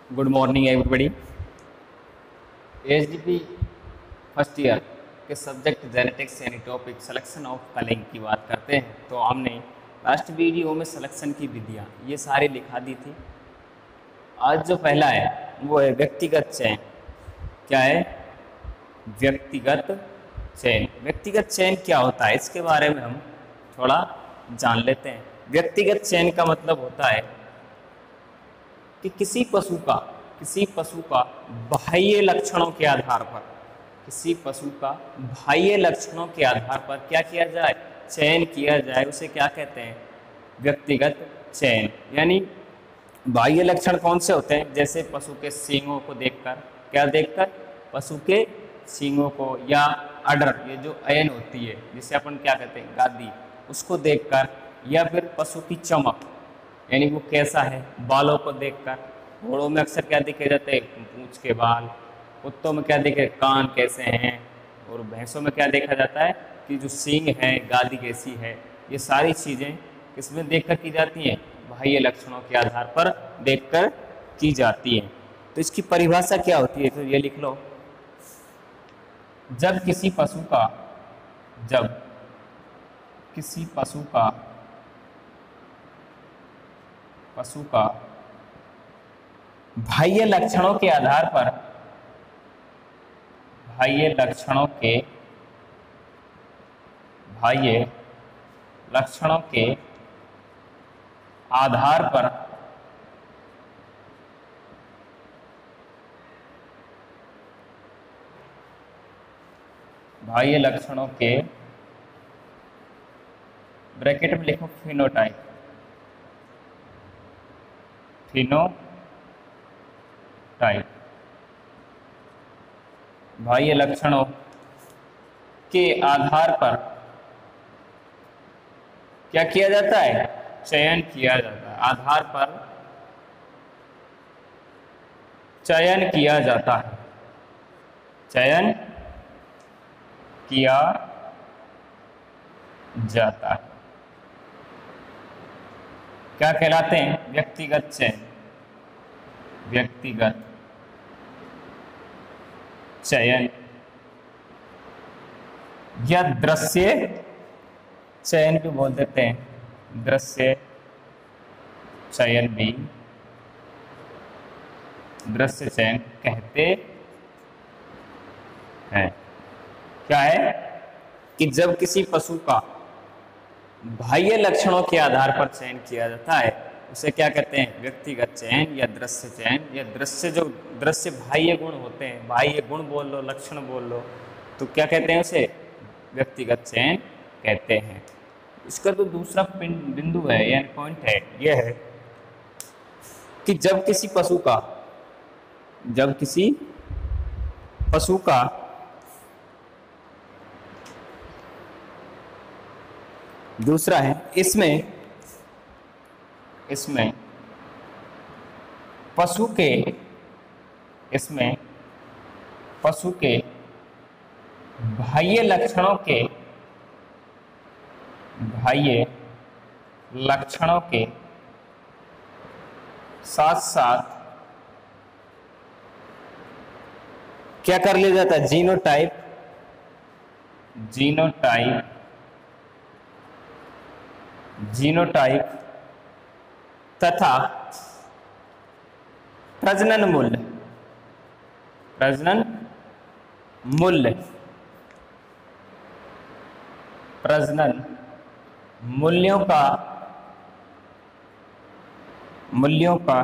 Good morning everybody. HDP first year के subject genetics यानी topic selection of Kalinga की बात करते हैं। तो हमने लास्ट वीडियो में सिलेक्शन की विधियाँ ये सारी लिखा दी थी। आज जो पहला है वो है व्यक्तिगत चयन। क्या है? व्यक्तिगत चयन। व्यक्तिगत चयन क्या होता है इसके बारे में हम थोड़ा जान लेते हैं। व्यक्तिगत चयन का मतलब होता है कि किसी पशु का बाह्य लक्षणों के आधार पर क्या किया जाए? चयन किया जाए। उसे क्या कहते हैं? व्यक्तिगत चयन। यानी बाह्य लक्षण कौन से होते हैं? जैसे पशु के सींगों को देखकर पशु के सींगों को, या अडर, ये जो अयन होती है जिसे अपन क्या कहते हैं, गादी, उसको देखकर, या फिर पशु की चमक यानी वो कैसा है, बालों को देखकर। घोड़ों में अक्सर क्या देखे जाते हैं? पूंछ के बाल। कुत्तों में क्या देखे? कान कैसे हैं। और भैंसों में क्या देखा जाता है कि जो सींग है, गादी कैसी है। ये सारी चीज़ें किसमें देखकर की जाती हैं? बाह्य लक्षणों के आधार पर देखकर की जाती हैं। तो इसकी परिभाषा क्या होती है? तो ये लिख लो। जब किसी पशु का बाह्य लक्षणों के आधार पर बाह्य लक्षणों के आधार पर बाह्य लक्षणों के ब्रैकेट में लिखो फिनोटाइप। बाह्य लक्षणों के आधार पर क्या किया जाता है? चयन किया जाता है। आधार पर चयन किया जाता है। चयन किया जाता है। क्या कहलाते हैं? व्यक्तिगत चयन। व्यक्तिगत चयन या दृश्य चयन भी बोल देते हैं। दृश्य चयन भी दृश्य चयन कहते हैं। क्या है कि जब किसी पशु का बाह्य लक्षणों के आधार पर चयन किया जाता है उसे क्या कहते हैं? व्यक्तिगत चयन या दृश्य चयन। या दृश्य बाह्य गुण होते हैं, बाह्य गुण बोल लो, लक्षण बोल लो, तो क्या कहते हैं? उसे व्यक्तिगत चयन कहते हैं। इसका तो दूसरा बिंदु है या पॉइंट है, यह है कि जब किसी पशु का दूसरा है इसमें पशु के बाह्य लक्षणों के साथ साथ क्या कर लिया जाता है? जीनोटाइप तथा प्रजनन मूल्यों का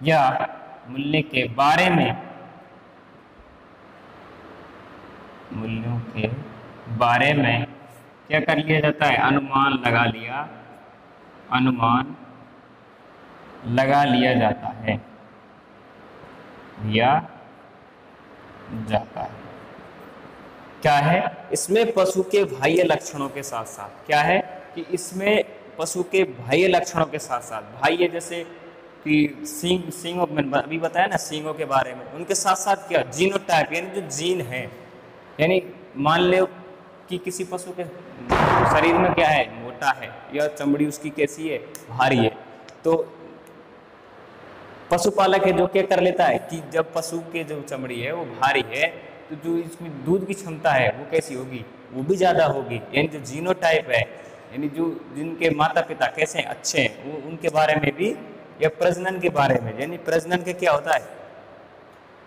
या मूल्य के बारे में क्या कर लिया जाता है? अनुमान लगा लिया जाता है। क्या है? इसमें पशु के बाह्य लक्षणों के साथ साथ क्या है कि इसमें पशु के बाह्य लक्षणों के साथ साथ बाह्य, जैसे कि सींगों में अभी बताया ना, सींगों के बारे में, उनके साथ साथ क्या? जीनोटाइप यानी जो जीन है। यानी मान लो कि किसी पशु के शरीर में क्या है? मोटा है, या चमड़ी उसकी कैसी है? भारी है। तो पशुपालक है जो क्या कर लेता है कि जब पशु के जो चमड़ी है वो भारी है तो जो इसमें दूध की क्षमता है वो कैसी होगी, वो भी ज़्यादा होगी। यानी जो जीनोटाइप है, यानी जो जिनके माता पिता कैसे हैं, अच्छे हैं, वो उनके बारे में भी, या प्रजनन के बारे में, यानी प्रजनन के क्या होता है,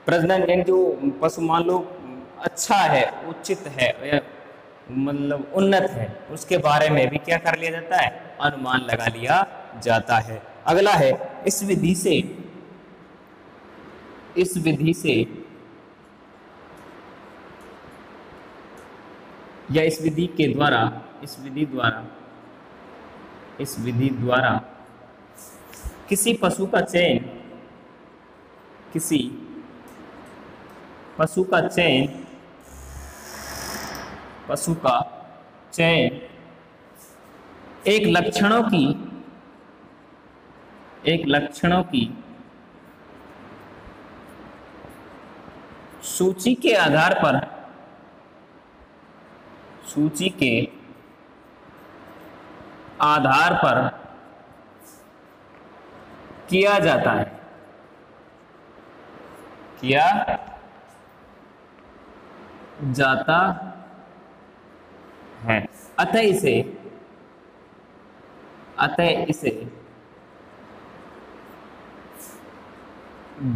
प्रजनन यानी जो पशु मान लो अच्छा है, उचित है, या मतलब उन्नत है, उसके बारे में भी क्या कर लिया जाता है, अनुमान लगा लिया जाता है। अगला है इस विधि से या इस विधि द्वारा किसी पशु का चयन एक लक्षणों की सूची के आधार पर किया जाता है। अतः इसे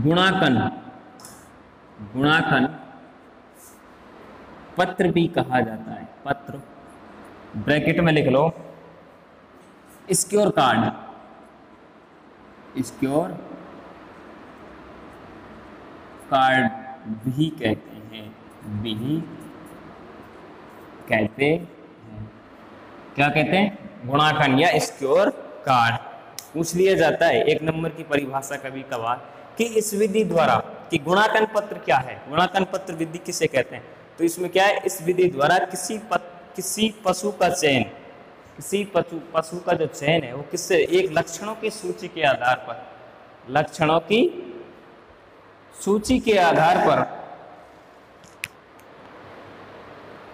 गुणाकन पत्र भी कहा जाता है। पत्र ब्रैकेट में लिख लो, स्क्योर कार्ड भी कहते हैं। क्या कहते हैं, गुणाकन या स्क्योर कार्ड। पूछ लिया जाता है 1 नंबर की परिभाषा कभी कभार कि इस विधि द्वारा, कि गुणाकन पत्र क्या है, गुणाकन पत्र विधि किसे कहते हैं। तो इसमें क्या है, इस विधि द्वारा किसी पशु का चयन, पशु का जो चयन है वो किससे, एक लक्षणों की सूची के आधार पर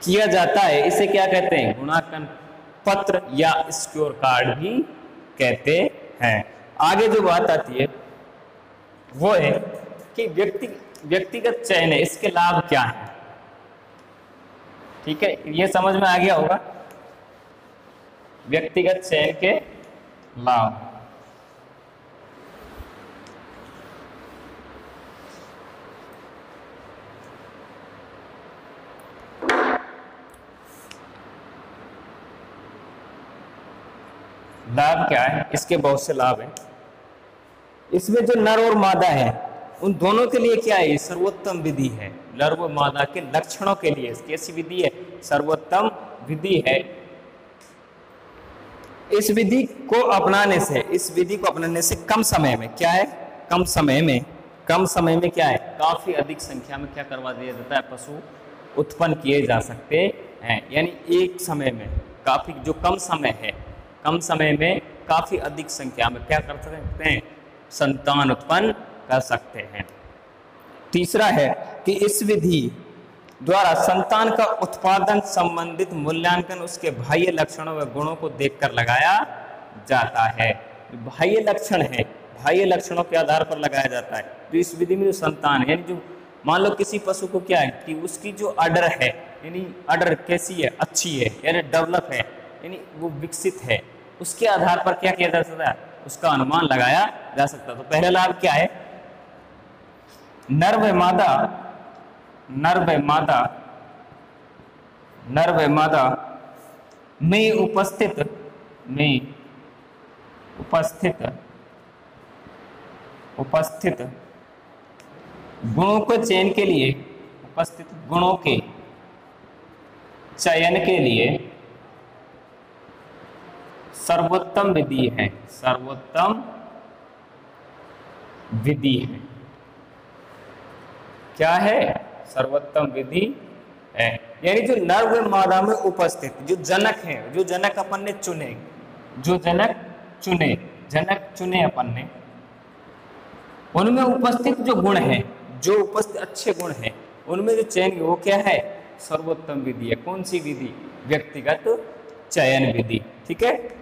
किया जाता है। इसे क्या कहते हैं, गुणाकन पत्र या स्क्योर कार्ड भी कहते हैं। आगे जो बात आती है वो है कि व्यक्तिगत चयन है, इसके लाभ क्या है। ठीक है, ये समझ में आ गया होगा, व्यक्तिगत चयन के लाभ। लाभ क्या है, इसके बहुत से लाभ हैं। इसमें जो नर और मादा है उन दोनों के लिए क्या है, सर्वोत्तम विधि है। नर व मादा के लक्षणों के लिए कैसी विधि है, सर्वोत्तम विधि है। इस विधि को अपनाने से कम समय में क्या है, कम समय में क्या है, काफी अधिक संख्या में क्या करवा दिया जाता है, पशु उत्पन्न किए जा सकते हैं। यानी एक समय में काफी, जो कम समय में काफी अधिक संख्या में क्या कर सकते हैं, संतान उत्पन्न कर सकते हैं। तीसरा है कि इस विधि द्वारा संतान का उत्पादन संबंधित मूल्यांकन उसके बाह्य लक्षणों व गुणों को देखकर लगाया जाता है। बाह्य लक्षण है, बाह्य लक्षणों के आधार पर लगाया जाता है। तो इस विधि में जो संतान यानी जो मान लो किसी पशु को क्या है कि उसकी जो अडर है, यानी अडर कैसी है, अच्छी है, यानी डेवलप है, यानी वो विकसित है, उसके आधार पर क्या किया जा सकता है, उसका अनुमान लगाया जा सकता है। तो पहला लाभ क्या है, नर व मादा में उपस्थित गुणों के चयन के लिए, उपस्थित गुणों के चयन के लिए सर्वोत्तम विधि है, सर्वोत्तम विधि है। क्या है, सर्वोत्तम विधि है। यानी जो नर व मादा में उपस्थित जो जनक है, जो जनक अपन ने चुने, जो जनक चुने अपन ने, उनमें उपस्थित जो गुण है, जो उपस्थित अच्छे गुण हैं, उनमें जो चयन वो क्या है, सर्वोत्तम विधि है। कौन सी विधि, व्यक्तिगत चयन विधि। ठीक है।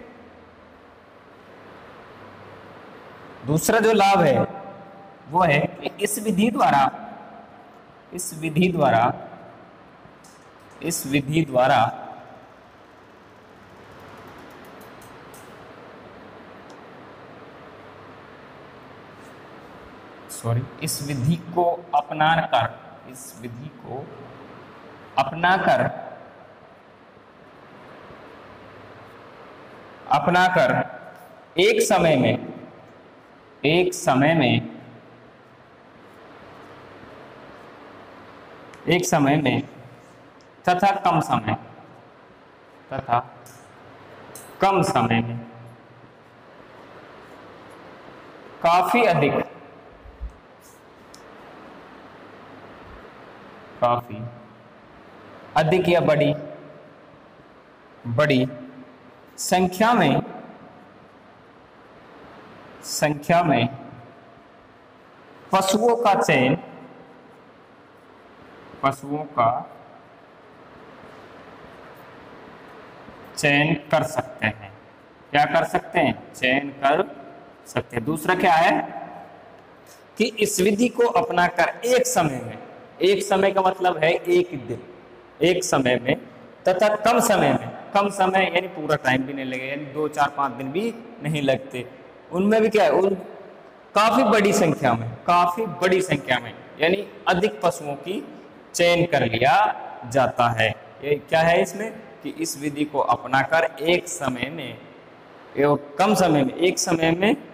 दूसरा जो लाभ है वो है कि इस विधि द्वारा इस विधि को अपनाकर एक समय में तथा कम समय में काफी अधिक या बड़ी संख्या में पशुओं का चयन कर सकते हैं। क्या कर सकते हैं? चयन कर सकते हैं। दूसरा क्या है कि इस विधि को अपनाकर एक समय का मतलब है एक दिन, एक समय में तथा कम समय यानी पूरा टाइम भी नहीं लगेगा, यानी 2, 4, 5 दिन भी नहीं लगते। उनमें भी क्या है, काफी बड़ी संख्या में यानी अधिक पशुओं की चयन कर लिया जाता है। ये क्या है इसमें कि इस विधि को अपनाकर एक समय में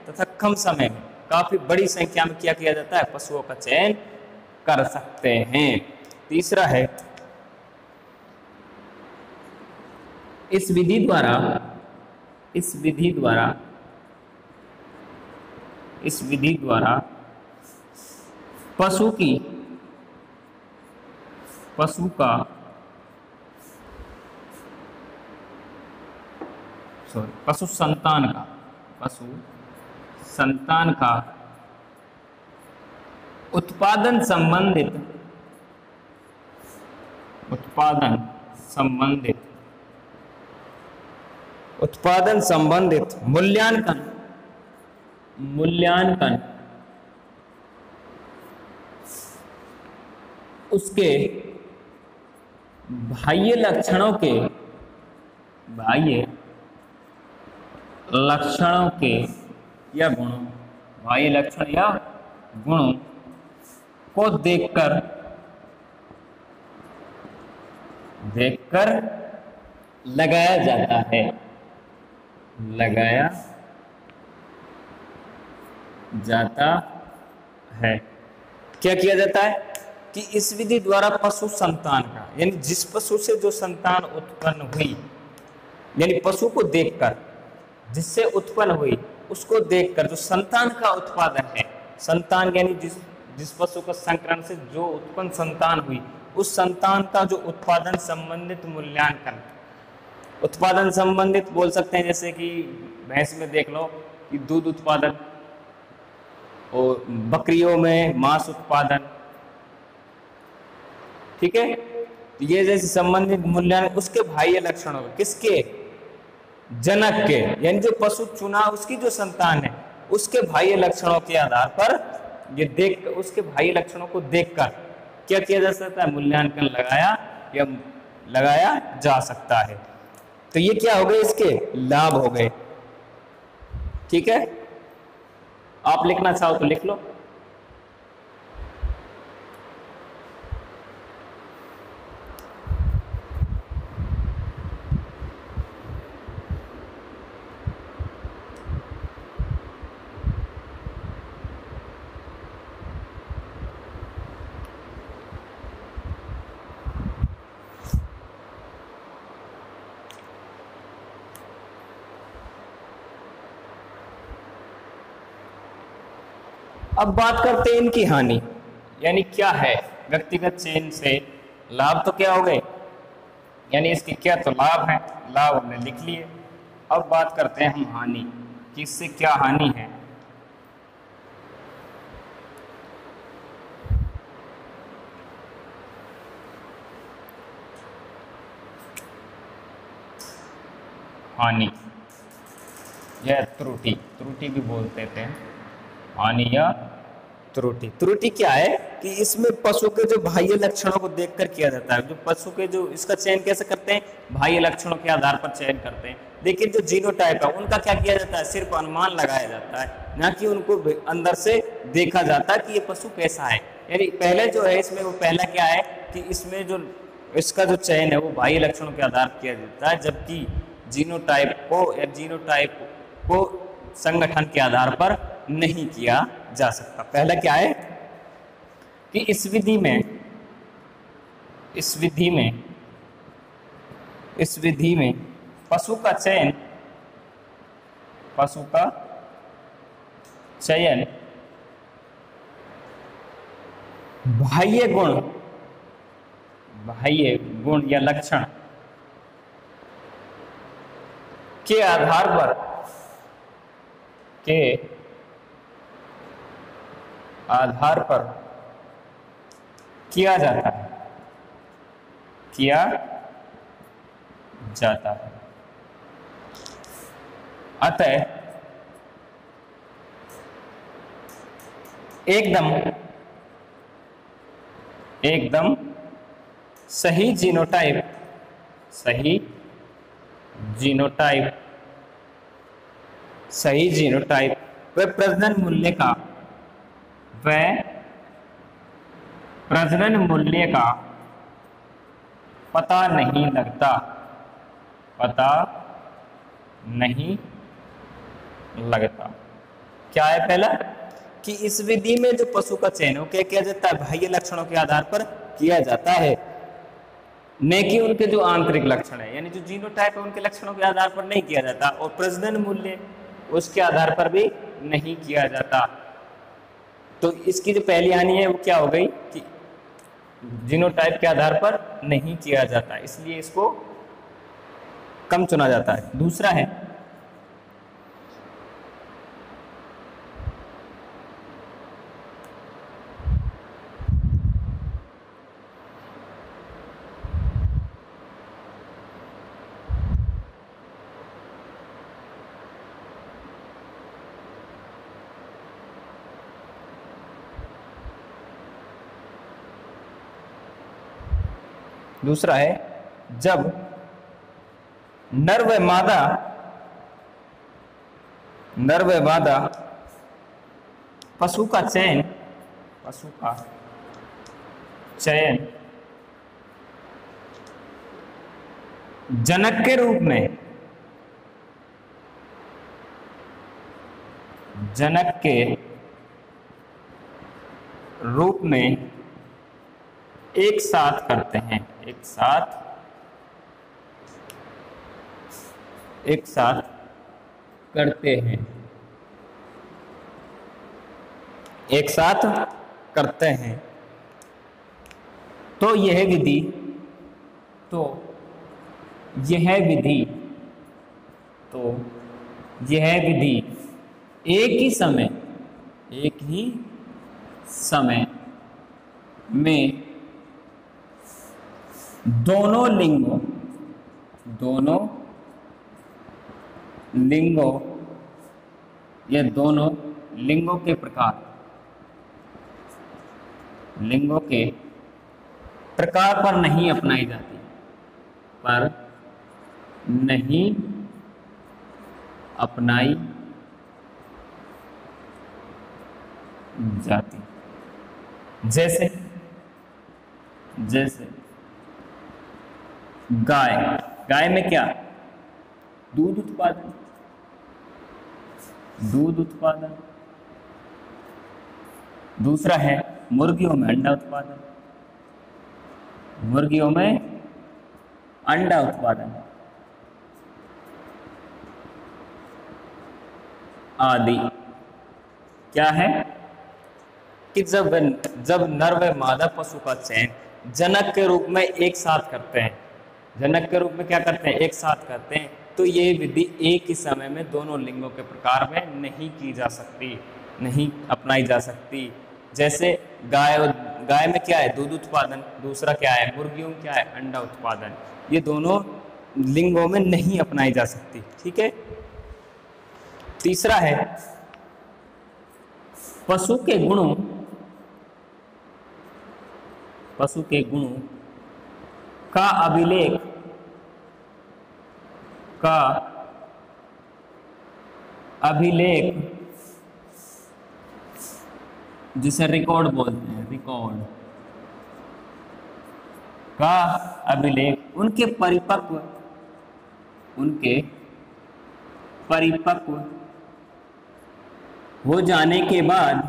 तथा कम समय में काफी बड़ी संख्या में क्या किया जाता है, पशुओं का चयन कर सकते हैं। तीसरा है इस विधि द्वारा पशु संतान का उत्पादन संबंधित मूल्यांकन उसके बाह्य लक्षणों के या गुणों को देखकर लगाया जाता है। क्या किया जाता है कि इस विधि द्वारा पशु संतान का यानी जिस पशु से जो संतान उत्पन्न हुई, यानी पशु को देखकर जिससे उत्पन्न हुई उसको देखकर जो संतान का उत्पादन है, संतान यानी जिस पशु का संकरण से जो उत्पन्न संतान हुई उस संतान का जो उत्पादन संबंधित मूल्यांकन, उत्पादन संबंधित बोल सकते हैं, जैसे कि भैंस में देख लो कि दूध उत्पादन और बकरियों में मांस उत्पादन, ठीक है। ये जैसे संबंधित मूल्यांकन उसके बाह्य लक्षणों किसके, जनक के, यानी जो पशु चुना उसकी जो संतान है उसके बाह्य लक्षणों के आधार पर ये उसके बाह्य लक्षणों को देखकर क्या किया जा सकता है, मूल्यांकन लगाया जा सकता है। तो ये क्या हो गए, इसके लाभ हो गए। ठीक है, आप लिखना चाहो तो लिख लो। अब बात करते हैं इनकी हानि, यानी क्या है व्यक्तिगत चयन से लाभ तो क्या हो गए, यानी इसके क्या तो लाभ है, लाभ हमने लिख लिए। अब बात करते हैं हम हानि कि इससे क्या हानि है। हानि या त्रुटि भी बोलते थे, हानि या त्रुटि। त्रुटि क्या है कि इसमें पशु के जो बाह्य लक्षणों को देखकर किया जाता है। जो पशु के जो इसका चयन कैसे करते हैं, बाह्य लक्षणों के आधार पर चयन करते हैं। लेकिन जो जीनोटाइप है उनका क्या किया जाता है, सिर्फ अनुमान लगाया जाता है, ना कि उनको अंदर से देखा जाता है कि ये पशु कैसा है। यानी पहले जो है इसमें वो पहला क्या है कि इसमें जो इसका जो चयन है वो बाह्य लक्षणों के आधार पर किया जाता है, जबकि जीनोटाइप को संगठन के आधार पर नहीं किया जा सकता। पहला क्या है कि इस विधि में पशु का चयन बाह्य गुण या लक्षण के आधार पर किया जाता है। अतः एकदम सही जीनोटाइप व प्रजनन मूल्य का पता नहीं लगता। क्या है पहला कि इस विधि में जो पशु का चयन हो क्या किया जाता है, बाह्य लक्षणों के आधार पर किया जाता है, न कि उनके जो आंतरिक लक्षण है, यानी जो जीनोटाइप है उनके लक्षणों के आधार पर नहीं किया जाता, और प्रजनन मूल्य उसके आधार पर भी नहीं किया जाता। तो इसकी जो पहली हानि है वो क्या हो गई कि जीनोटाइप के आधार पर नहीं किया जाता, इसलिए इसको कम चुना जाता है। दूसरा है जब नर व मादा पशु का चयन जनक के रूप में एक साथ करते हैं, एक साथ करते हैं, तो यह विधि एक ही समय में दोनों लिंगों के प्रकार पर नहीं अपनाई जाती। जैसे गाय में क्या, दूध उत्पादन। दूसरा है मुर्गियों में अंडा उत्पादन आदि। क्या है कि जब नर व मादा पशु का चयन जनक के रूप में एक साथ करते हैं, एक साथ करते हैं, तो ये विधि एक ही समय में दोनों लिंगों के प्रकार में नहीं की जा सकती, नहीं अपनाई जा सकती। जैसे गाय में क्या है, दूध उत्पादन, दूसरा क्या है, मुर्गियों में क्या है, अंडा उत्पादन। ये दोनों लिंगों में नहीं अपनाई जा सकती। ठीक है। तीसरा है पशु के गुणों पशु के गुणों का अभिलेख का अभिलेख जिसे रिकॉर्ड बोलते हैं, रिकॉर्ड का अभिलेख उनके परिपक्व हो जाने के बाद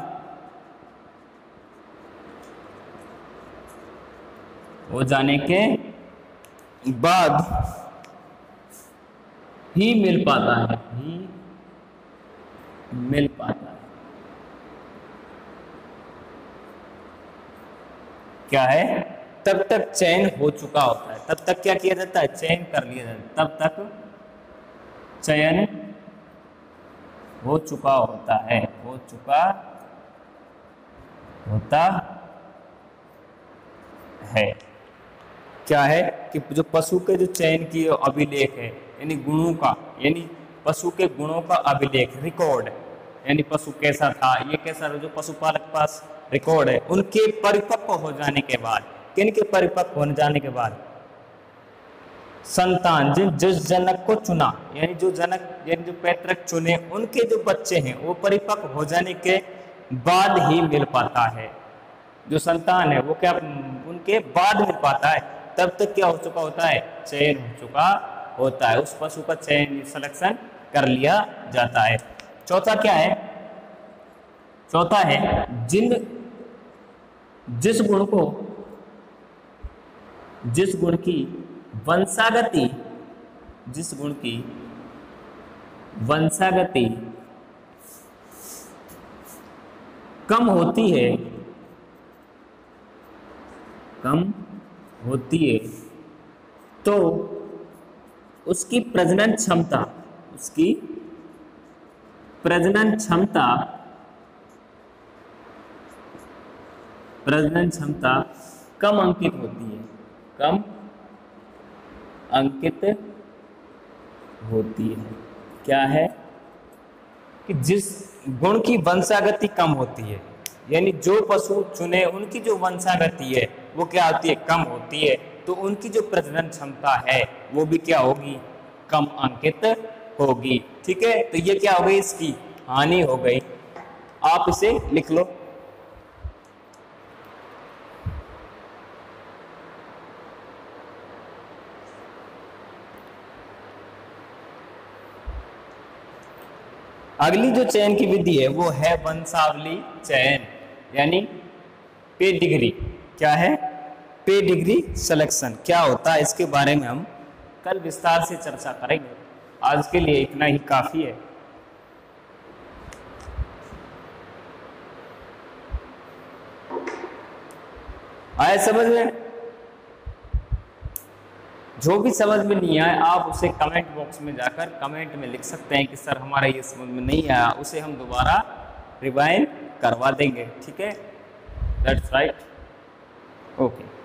ही मिल पाता है, क्या है, तब तक चयन हो चुका होता है। तब तक क्या किया जाता है, चयन कर लिया जाता है, तब तक चयन हो चुका होता है, क्या है कि जो पशु के जो चयन की अभिलेख है, यानी गुणों का, यानी पशु के गुणों का अभिलेख, रिकॉर्ड, यानी पशु कैसा था, ये कैसा, जो पशुपालक पास रिकॉर्ड है, उनके परिपक्व हो जाने के बाद, किनके परिपक्व हो जाने के बाद, संतान जिस जनक को चुना, यानी जो जनक, यानी जो पैतृक चुने, उनके जो बच्चे हैं वो परिपक्व हो जाने के बाद ही मिल पाता है। जो संतान है वो क्या उनके बाद मिल पाता है, तब तक क्या हो चुका होता है, चयन हो चुका होता है, उस पशु का चयन, सिलेक्शन कर लिया जाता है। चौथा क्या है, चौथा है जिस गुण की वंशागति कम होती है तो उसकी प्रजनन क्षमता कम अंकित होती है। क्या है कि जिस गुण की वंशागति कम होती है, यानी जो पशु चुने उनकी जो वंशागति है वो क्या होती है, कम होती है, तो उनकी जो प्रजनन क्षमता है वो भी क्या होगी, कम अंकित होगी। ठीक है, तो ये क्या हो गई, इसकी हानि हो गई। आप इसे लिख लो। अगली जो चयन की विधि है वो है वंशावली चयन, यानी पेडिग्री। क्या है, पेडिग्री सिलेक्शन क्या होता है, इसके बारे में हम कल विस्तार से चर्चा करेंगे। आज के लिए इतना ही काफी है। आए समझ में? जो भी समझ में नहीं आए आप उसे कमेंट बॉक्स में जाकर कमेंट में लिख सकते हैं कि सर हमारा ये समझ में नहीं आया, उसे हम दोबारा रिवाइंड करवा देंगे। ठीक है, दैट्स राइट, ओके।